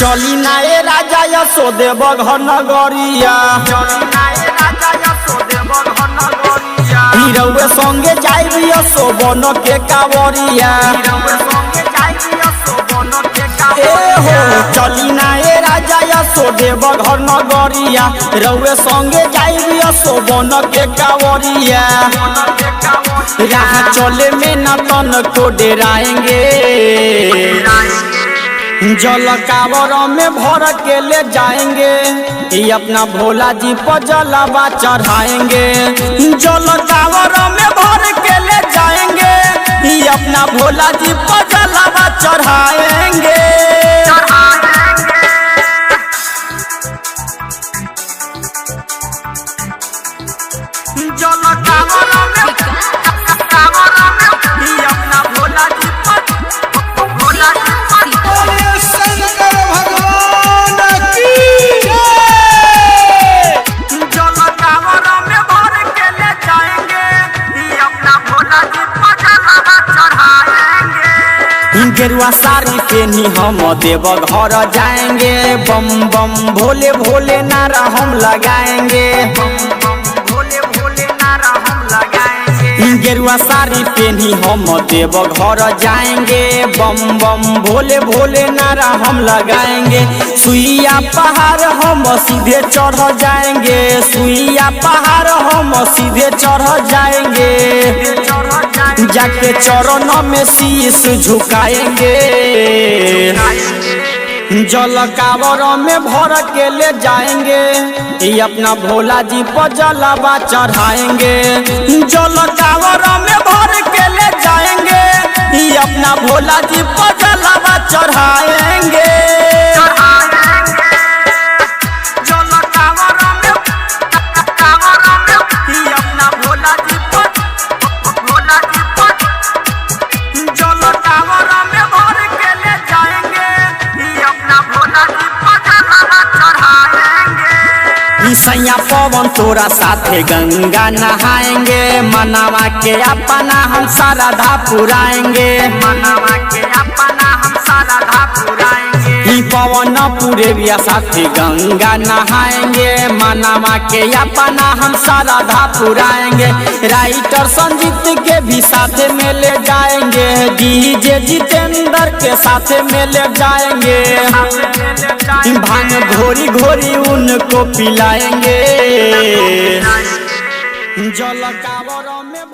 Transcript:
चली नाए राजा यशोदेव घर नगरिया हिरौए संगे जाइबी यशोवन के कावरिया चली नाए राजा यशोदेव घर नगरिया रउए संगे जाइबी यशोवन के कावरिया राह चले में न तन को डेराएंगे जल कावर में भर के ले जाएंगे ये अपना भोला जी पर जलवा चढ़ाएंगे जल कावर में भर के ले जाएंगे ये अपना भोला जी पर जलवा चढ़ाएंगे जल कावर में ये अपना भोला जी गेरुआ साड़ी पहनी हम देव घर जाएंगे बम बम भोले भोले नारा हम लगाएंगे गेरुआ साड़ी पहनी हम देव घर जाएंगे बम बम भोले भोले नारा हम लगाएंगे सुइया पहाड़ हम सीधे चढ़ जाएंगे सुइया पहाड़ हम सीधे चढ़ जाएंगे जाके चरणों में शीश झुकाएंगे जल कावर में भर के ले जाएंगे ये अपना भोला जी पर जलवा चढ़ाएंगे जल कावर में भर के ले जाएंगे ये अपना भोला जी पर जलवा चढ़ाएंगे सैया पवन तोरा साथे गंगा नहाएंगे मनावा के अपना हम सारा धा पुराएंगे मनावा के अपना हम सारा धा पुराएंगे पवन पूरे बिया साथे गंगा नहाएंगे मनावा के अपना हम सारा धा पुराएंगे राइटर संजीत के भी साथे में ले जाएंगे डीजे जितेंद्र के साथे में ले जाएंगे भांग घोरी घोरी उनको पिलाएंगे जल कावर में